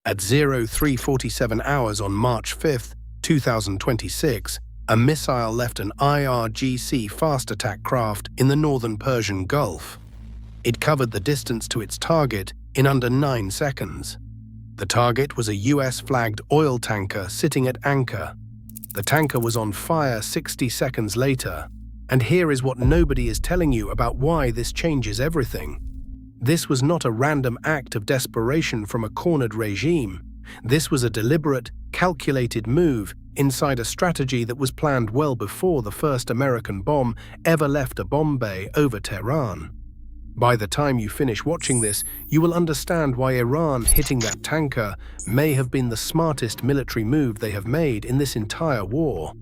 At 03:47 hours on March 5, 2026, a missile left an IRGC fast attack craft in the northern Persian Gulf. It covered the distance to its target in under 9 seconds. The target was a US-flagged oil tanker sitting at anchor. The tanker was on fire 60 seconds later. And here is what nobody is telling you about why this changes everything. This was not a random act of desperation from a cornered regime. This was a deliberate, calculated move inside a strategy that was planned well before the first American bomb ever left a bomb bay over Tehran. By the time you finish watching this, you will understand why Iran hitting that tanker may have been the smartest military move they have made in this entire war,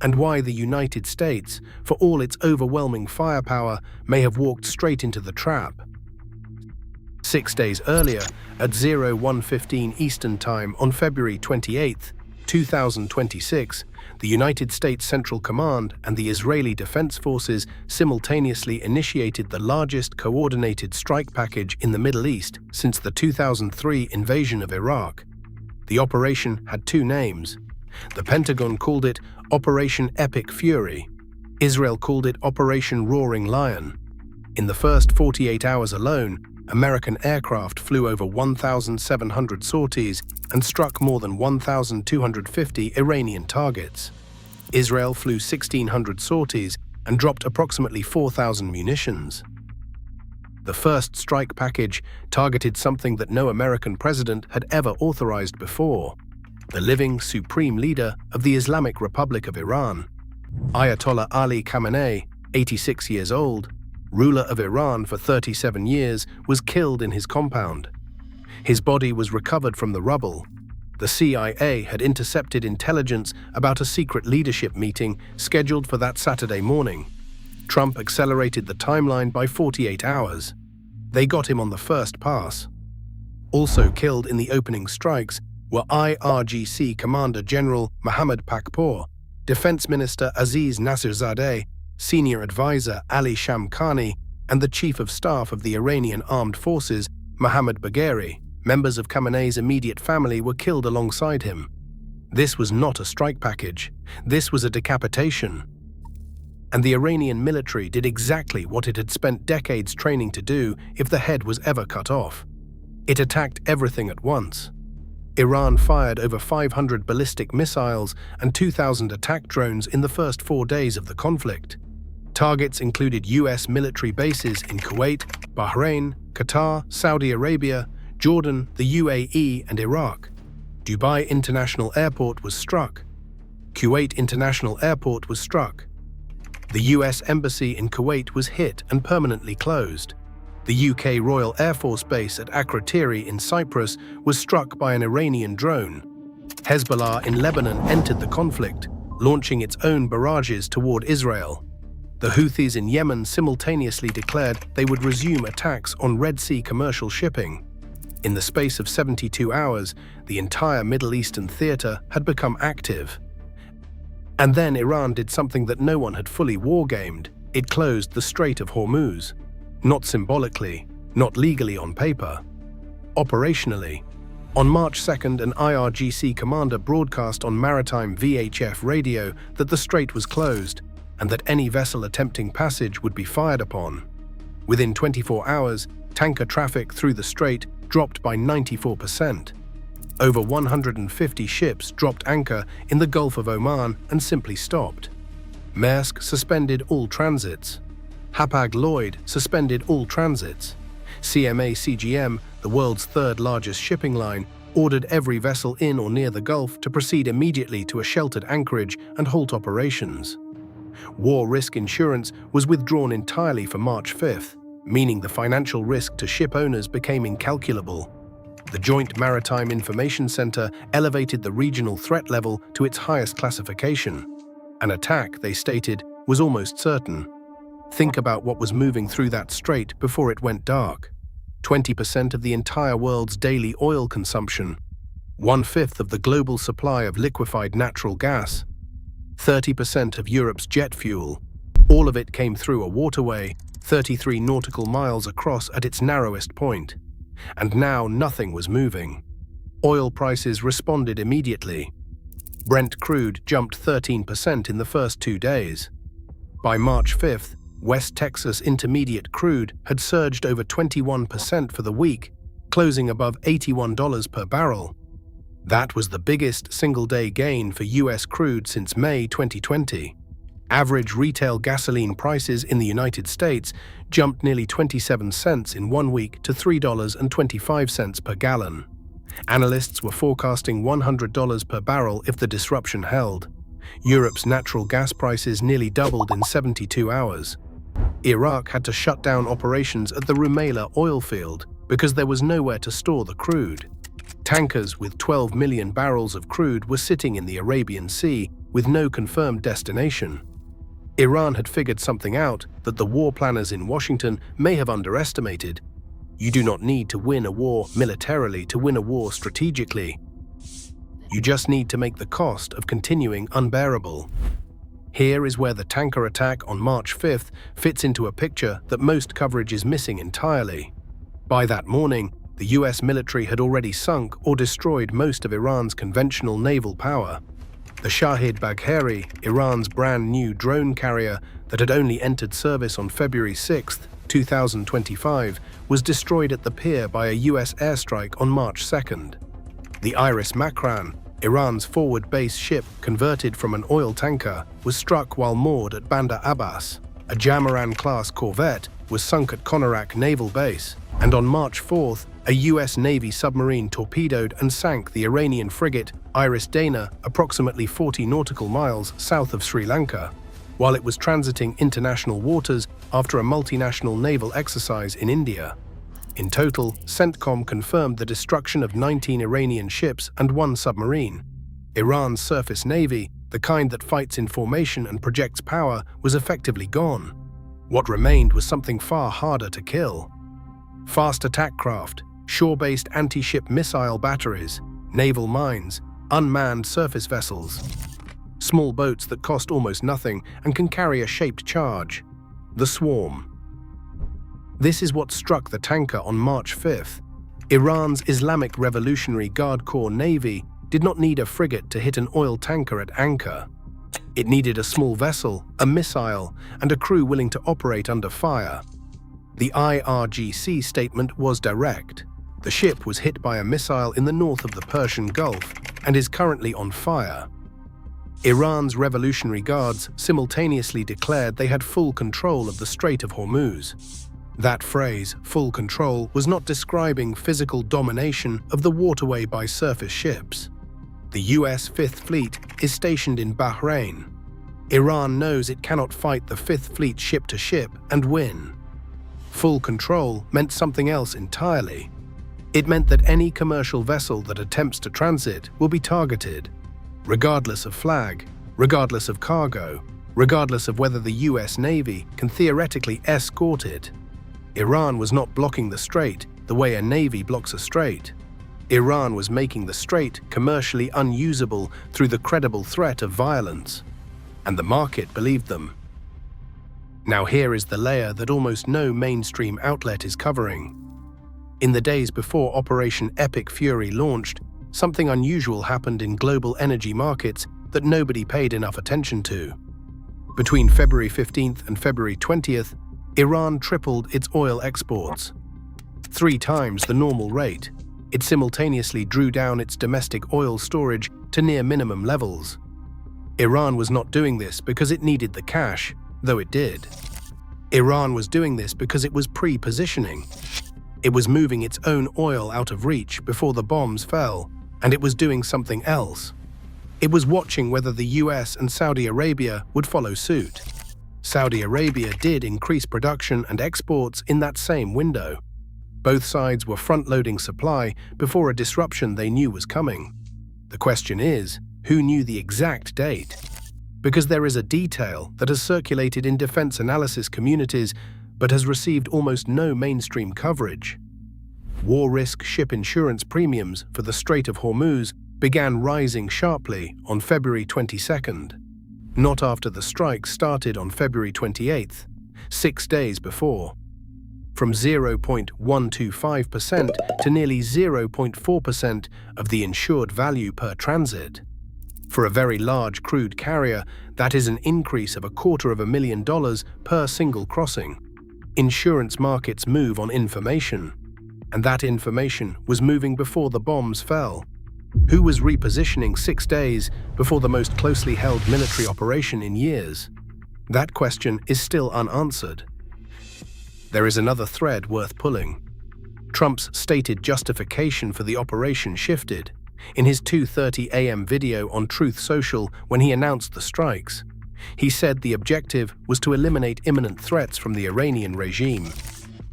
and why the United States, for all its overwhelming firepower, may have walked straight into the trap. 6 days earlier, at 01:15 Eastern Time on February 28, 2026, the United States Central Command and the Israeli Defense Forces simultaneously initiated the largest coordinated strike package in the Middle East since the 2003 invasion of Iraq. The operation had 2 names. The Pentagon called it Operation Epic Fury. Israel called it Operation Roaring Lion. In the first 48 hours alone, American aircraft flew over 1,700 sorties and struck more than 1,250 Iranian targets. Israel flew 1,600 sorties and dropped approximately 4,000 munitions. The first strike package targeted something that no American president had ever authorized before: the living supreme leader of the Islamic Republic of Iran. Ayatollah Ali Khamenei, 86 years old, ruler of Iran for 37 years, was killed in his compound. His body was recovered from the rubble. The CIA had intercepted intelligence about a secret leadership meeting scheduled for that Saturday morning. Trump accelerated the timeline by 48 hours. They got him on the first pass. Also killed in the opening strikes were IRGC Commander General Mohammad Pakpour, Defense Minister Aziz Nasirzadeh, Senior Advisor Ali Shamkhani, and the Chief of Staff of the Iranian Armed Forces, Mohammad Bagheri. Members of Khamenei's immediate family were killed alongside him. This was not a strike package. This was a decapitation. And the Iranian military did exactly what it had spent decades training to do if the head was ever cut off. It attacked everything at once. Iran fired over 500 ballistic missiles and 2,000 attack drones in the first 4 days of the conflict. Targets included US military bases in Kuwait, Bahrain, Qatar, Saudi Arabia, Jordan, the UAE, and Iraq. Dubai International Airport was struck. Kuwait International Airport was struck. The US Embassy in Kuwait was hit and permanently closed. The UK Royal Air Force Base at Akrotiri in Cyprus was struck by an Iranian drone. Hezbollah in Lebanon entered the conflict, launching its own barrages toward Israel. The Houthis in Yemen simultaneously declared they would resume attacks on Red Sea commercial shipping. In the space of 72 hours, the entire Middle Eastern theater had become active. And then Iran did something that no one had fully wargamed. It closed the Strait of Hormuz. Not symbolically, not legally on paper. Operationally. On March 2nd, an IRGC commander broadcast on maritime VHF radio that the strait was closed and that any vessel attempting passage would be fired upon. Within 24 hours, tanker traffic through the strait dropped by 94%. Over 150 ships dropped anchor in the Gulf of Oman and simply stopped. Maersk suspended all transits. Hapag-Lloyd suspended all transits. CMA CGM, the world's third largest shipping line, ordered every vessel in or near the Gulf to proceed immediately to a sheltered anchorage and halt operations. War risk insurance was withdrawn entirely for March 5th, meaning the financial risk to ship owners became incalculable. The Joint Maritime Information Center elevated the regional threat level to its highest classification. An attack, they stated, was almost certain. Think about what was moving through that strait before it went dark. 20% of the entire world's daily oil consumption, 1/5 of the global supply of liquefied natural gas, 30% of Europe's jet fuel. All of it came through a waterway, 33 nautical miles across at its narrowest point. And now nothing was moving. Oil prices responded immediately. Brent crude jumped 13% in the first 2 days. By March 5th, West Texas Intermediate crude had surged over 21% for the week, closing above $81 per barrel. That was the biggest single-day gain for U.S. crude since May 2020. Average retail gasoline prices in the United States jumped nearly 27 cents in 1 week to $3.25 per gallon. Analysts were forecasting $100 per barrel if the disruption held. Europe's natural gas prices nearly doubled in 72 hours. Iraq had to shut down operations at the Rumaila oil field because there was nowhere to store the crude. Tankers with 12 million barrels of crude were sitting in the Arabian Sea with no confirmed destination. Iran had figured something out that the war planners in Washington may have underestimated. You do not need to win a war militarily to win a war strategically. You just need to make the cost of continuing unbearable. Here is where the tanker attack on March 5th fits into a picture that most coverage is missing entirely. By that morning, the US military had already sunk or destroyed most of Iran's conventional naval power. The Shahid Bagheri, Iran's brand new drone carrier that had only entered service on February 6, 2025, was destroyed at the pier by a US airstrike on March 2nd. The Iris Makran, Iran's forward base ship converted from an oil tanker, was struck while moored at Bandar Abbas. A Jamaran-class corvette was sunk at Konarak Naval Base, and on March 4th, a US Navy submarine torpedoed and sank the Iranian frigate Iris Dana approximately 40 nautical miles south of Sri Lanka, while it was transiting international waters after a multinational naval exercise in India. In total, CENTCOM confirmed the destruction of 19 Iranian ships and 1 submarine. Iran's surface navy, the kind that fights in formation and projects power, was effectively gone. What remained was something far harder to kill. Fast attack craft, shore-based anti-ship missile batteries, naval mines, unmanned surface vessels. Small boats that cost almost nothing and can carry a shaped charge. The swarm. This is what struck the tanker on March 5th. Iran's Islamic Revolutionary Guard Corps Navy did not need a frigate to hit an oil tanker at anchor. It needed a small vessel, a missile, and a crew willing to operate under fire. The IRGC statement was direct. The ship was hit by a missile in the north of the Persian Gulf and is currently on fire. Iran's Revolutionary Guards simultaneously declared they had full control of the Strait of Hormuz. That phrase, full control, was not describing physical domination of the waterway by surface ships. The US Fifth Fleet is stationed in Bahrain. Iran knows it cannot fight the Fifth Fleet ship to ship and win. Full control meant something else entirely. It meant that any commercial vessel that attempts to transit will be targeted, regardless of flag, regardless of cargo, regardless of whether the US Navy can theoretically escort it. Iran was not blocking the strait the way a navy blocks a strait. Iran was making the strait commercially unusable through the credible threat of violence. And the market believed them. Now here is the layer that almost no mainstream outlet is covering. In the days before Operation Epic Fury launched, something unusual happened in global energy markets that nobody paid enough attention to. Between February 15th and February 20th, Iran tripled its oil exports. 3 times the normal rate. It simultaneously drew down its domestic oil storage to near minimum levels. Iran was not doing this because it needed the cash, though it did. Iran was doing this because it was pre-positioning. It was moving its own oil out of reach before the bombs fell, and it was doing something else. It was watching whether the US and Saudi Arabia would follow suit. Saudi Arabia did increase production and exports in that same window. Both sides were front-loading supply before a disruption they knew was coming. The question is, who knew the exact date? Because there is a detail that has circulated in defense analysis communities but has received almost no mainstream coverage. War risk ship insurance premiums for the Strait of Hormuz began rising sharply on February 22nd, not after the strike started on February 28th, 6 days before. from 0.125% to nearly 0.4% of the insured value per transit. For a very large crude carrier, that is an increase of $250,000 per single crossing. Insurance markets move on information, and that information was moving before the bombs fell. Who was repositioning 6 days before the most closely held military operation in years? That question is still unanswered. There is another thread worth pulling. Trump's stated justification for the operation shifted. In his 2:30 a.m. video on Truth Social when he announced the strikes, he said the objective was to eliminate imminent threats from the Iranian regime.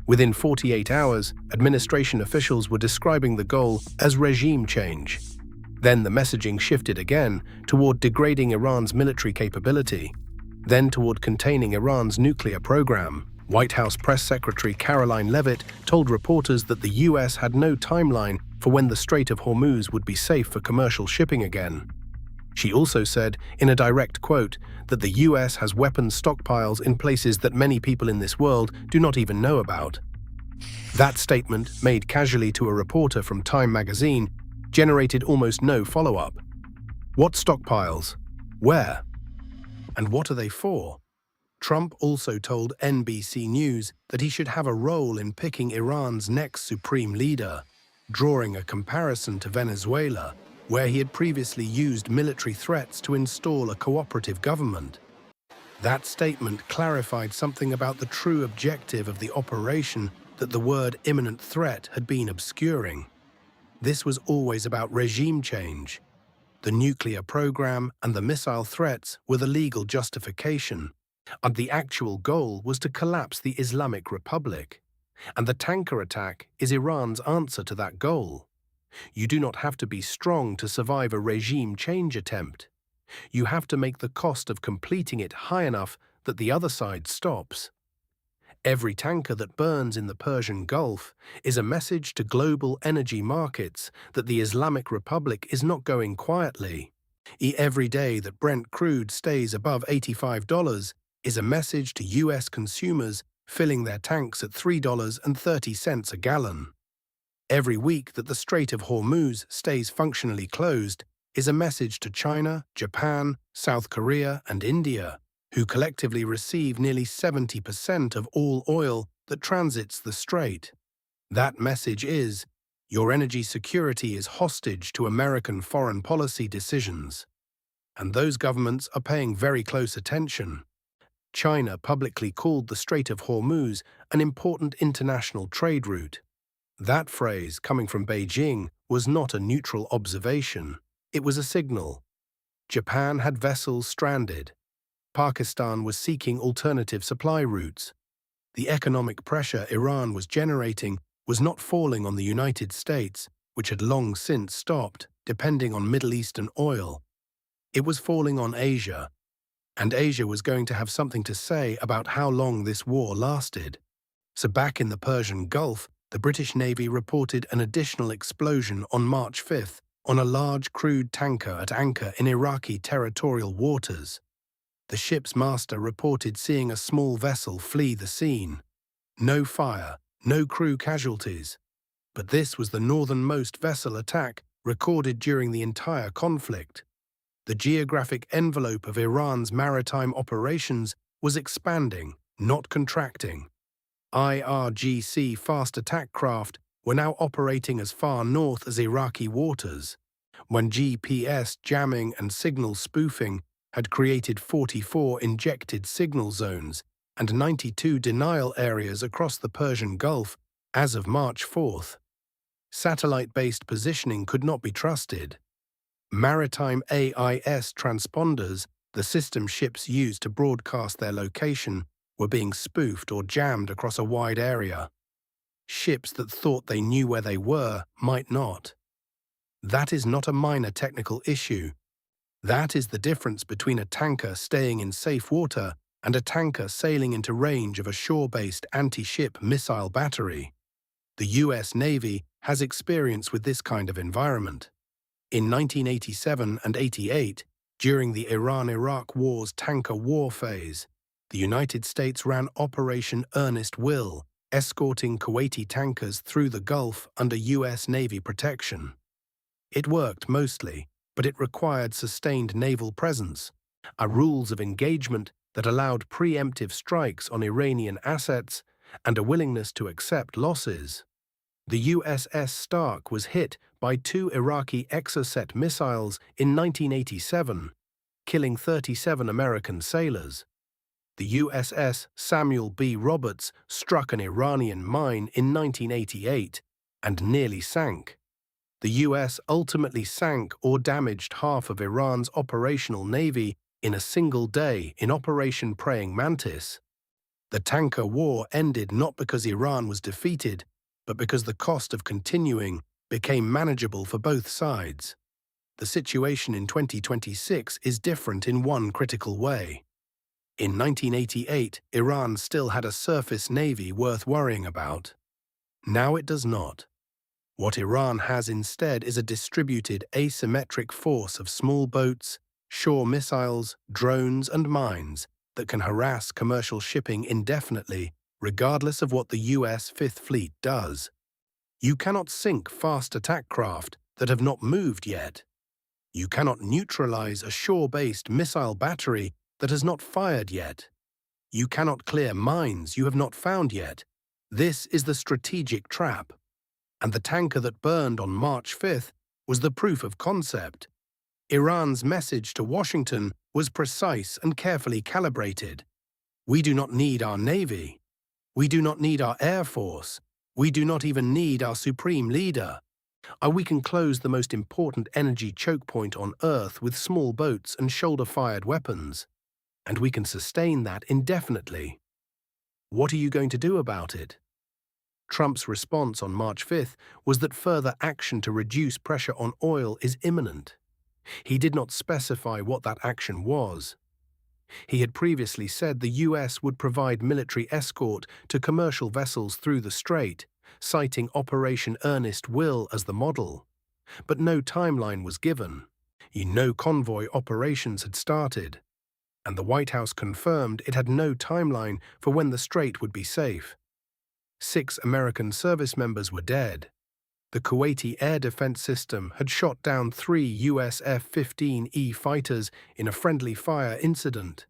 Within 48 hours, administration officials were describing the goal as regime change. Then the messaging shifted again toward degrading Iran's military capability, then toward containing Iran's nuclear program. White House Press Secretary Caroline Leavitt told reporters that the U.S. had no timeline for when the Strait of Hormuz would be safe for commercial shipping again. She also said, in a direct quote, that the U.S. has weapons stockpiles in places that many people in this world do not even know about. That statement, made casually to a reporter from Time magazine, generated almost no follow-up. What stockpiles? Where? And what are they for? Trump also told NBC News that he should have a role in picking Iran's next supreme leader, drawing a comparison to Venezuela, where he had previously used military threats to install a cooperative government. That statement clarified something about the true objective of the operation that the word imminent threat had been obscuring. This was always about regime change. The nuclear program and the missile threats were the legal justification, and the actual goal was to collapse the Islamic Republic. And the tanker attack is Iran's answer to that goal. You do not have to be strong to survive a regime change attempt. You have to make the cost of completing it high enough that the other side stops. Every tanker that burns in the Persian Gulf is a message to global energy markets that the Islamic Republic is not going quietly. Every day that Brent crude stays above $85 is a message to U.S. consumers filling their tanks at $3.30 a gallon. Every week that the Strait of Hormuz stays functionally closed is a message to China, Japan, South Korea, and India, who collectively receive nearly 70% of all oil that transits the strait. That message is, your energy security is hostage to American foreign policy decisions. And those governments are paying very close attention. China publicly called the Strait of Hormuz an important international trade route. That phrase, coming from Beijing, was not a neutral observation. It was a signal. Japan had vessels stranded. Pakistan was seeking alternative supply routes. The economic pressure Iran was generating was not falling on the United States, which had long since stopped depending on Middle Eastern oil. It was falling on Asia. And Asia was going to have something to say about how long this war lasted. So back in the Persian Gulf, the British Navy reported an additional explosion on March 5th on a large crude tanker at anchor in Iraqi territorial waters. The ship's master reported seeing a small vessel flee the scene. No fire, no crew casualties. But this was the northernmost vessel attack recorded during the entire conflict. The geographic envelope of Iran's maritime operations was expanding, not contracting. IRGC fast attack craft were now operating as far north as Iraqi waters, when GPS jamming and signal spoofing had created 44 injected signal zones and 92 denial areas across the Persian Gulf as of March 4th. Satellite-based positioning could not be trusted. Maritime AIS transponders, the system ships used to broadcast their location, were being spoofed or jammed across a wide area. Ships that thought they knew where they were might not. That is not a minor technical issue. That is the difference between a tanker staying in safe water and a tanker sailing into range of a shore-based anti-ship missile battery. The U.S. Navy has experience with this kind of environment. In 1987 and 88, during the Iran-Iraq War's tanker war phase, the United States ran Operation Earnest Will escorting Kuwaiti tankers through the Gulf under US Navy protection. It worked mostly, but it required sustained naval presence, rules of engagement that allowed preemptive strikes on Iranian assets, and a willingness to accept losses. The USS Stark was hit by 2 Iraqi Exocet missiles in 1987, killing 37 American sailors. The USS Samuel B. Roberts struck an Iranian mine in 1988 and nearly sank. The US ultimately sank or damaged half of Iran's operational navy in a single day in Operation Praying Mantis. The tanker war ended not because Iran was defeated, but because the cost of continuing became manageable for both sides. The situation in 2026 is different in one critical way. In 1988, Iran still had a surface navy worth worrying about. Now it does not. What Iran has instead is a distributed, asymmetric force of small boats, shore missiles, drones, and mines that can harass commercial shipping indefinitely, regardless of what the US Fifth Fleet does. You cannot sink fast attack craft that have not moved yet. You cannot neutralize a shore-based missile battery that has not fired yet. You cannot clear mines you have not found yet. This is the strategic trap. And the tanker that burned on March 5th was the proof of concept. Iran's message to Washington was precise and carefully calibrated. We do not need our navy. We do not need our air force. We do not even need our supreme leader. We can close the most important energy choke point on Earth with small boats and shoulder-fired weapons. And we can sustain that indefinitely. What are you going to do about it? Trump's response on March 5th was that further action to reduce pressure on oil is imminent. He did not specify what that action was. He had previously said the US would provide military escort to commercial vessels through the strait, citing Operation Earnest Will as the model. But no timeline was given. No convoy operations had started. And the White House confirmed it had no timeline for when the strait would be safe. 6 American service members were dead. The Kuwaiti air defense system had shot down 3 US F-15E fighters in a friendly fire incident,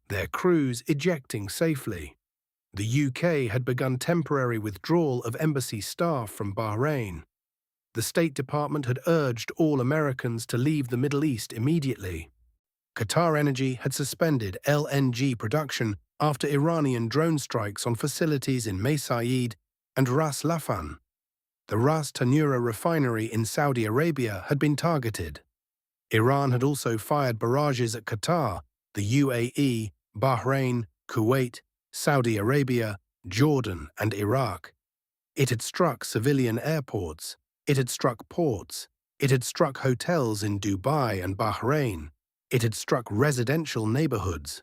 their crews ejecting safely. The UK had begun temporary withdrawal of embassy staff from Bahrain. The State Department had urged all Americans to leave the Middle East immediately. Qatar Energy had suspended LNG production after Iranian drone strikes on facilities in Mesaieed and Ras Laffan. The Ras Tanura refinery in Saudi Arabia had been targeted. Iran had also fired barrages at Qatar, the UAE, Bahrain, Kuwait, Saudi Arabia, Jordan, and Iraq. It had struck civilian airports. It had struck ports. It had struck hotels in Dubai and Bahrain. It had struck residential neighborhoods.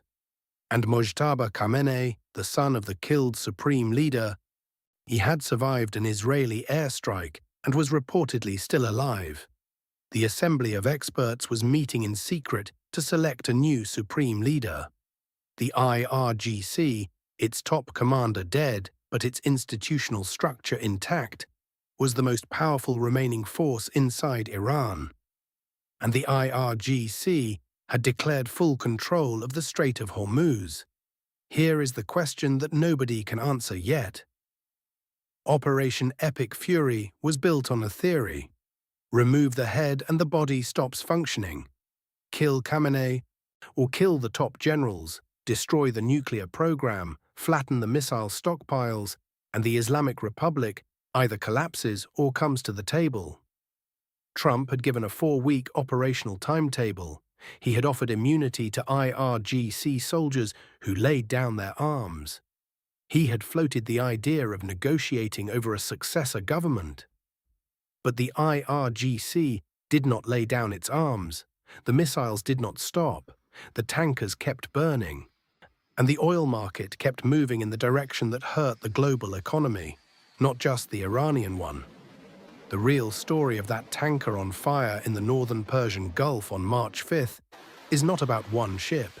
And Mojtaba Khamenei, the son of the killed supreme leader, he had survived an Israeli airstrike and was reportedly still alive. The Assembly of Experts was meeting in secret to select a new supreme leader. The IRGC, its top commander dead but its institutional structure intact, was the most powerful remaining force inside Iran. And the IRGC had declared full control of the Strait of Hormuz. Here is the question that nobody can answer yet. Operation Epic Fury was built on a theory. Remove the head and the body stops functioning. Kill Khamenei, or kill the top generals, destroy the nuclear program, flatten the missile stockpiles, and the Islamic Republic either collapses or comes to the table. Trump had given a 4-week operational timetable. He had offered immunity to IRGC soldiers who laid down their arms. He had floated the idea of negotiating over a successor government. But the IRGC did not lay down its arms. The missiles did not stop. The tankers kept burning. And the oil market kept moving in the direction that hurt the global economy, not just the Iranian one. The real story of that tanker on fire in the northern Persian Gulf on March 5th is not about one ship.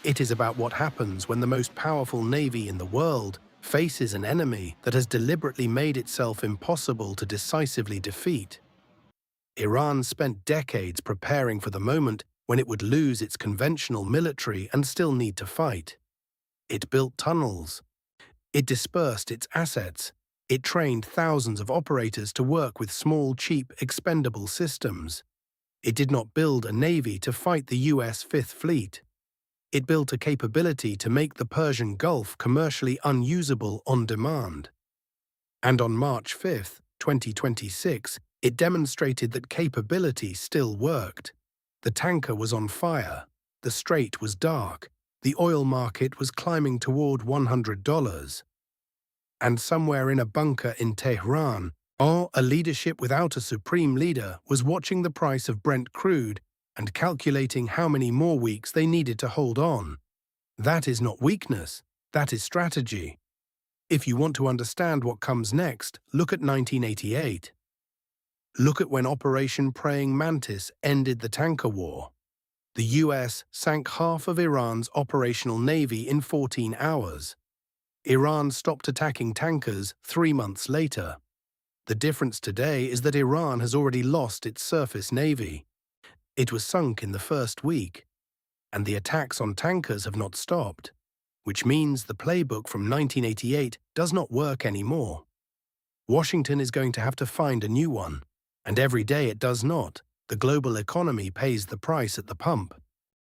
It is about what happens when the most powerful navy in the world faces an enemy that has deliberately made itself impossible to decisively defeat. Iran spent decades preparing for the moment when it would lose its conventional military and still need to fight. It built tunnels. It dispersed its assets. It trained thousands of operators to work with small, cheap, expendable systems. It did not build a navy to fight the US Fifth Fleet. It built a capability to make the Persian Gulf commercially unusable on demand. And on March 5, 2026, it demonstrated that capability still worked. The tanker was on fire. The strait was dark. The oil market was climbing toward $100. And somewhere in a bunker in Tehran, a leadership without a supreme leader was watching the price of Brent crude and calculating how many more weeks they needed to hold on. That is not weakness, that is strategy. If you want to understand what comes next, look at 1988. Look at when Operation Praying Mantis ended the tanker war. The US sank half of Iran's operational navy in 14 hours. Iran stopped attacking tankers 3 months later. The difference today is that Iran has already lost its surface navy. It was sunk in the first week, and the attacks on tankers have not stopped, which means the playbook from 1988 does not work anymore. Washington is going to have to find a new one, and every day it does not, the global economy pays the price at the pump.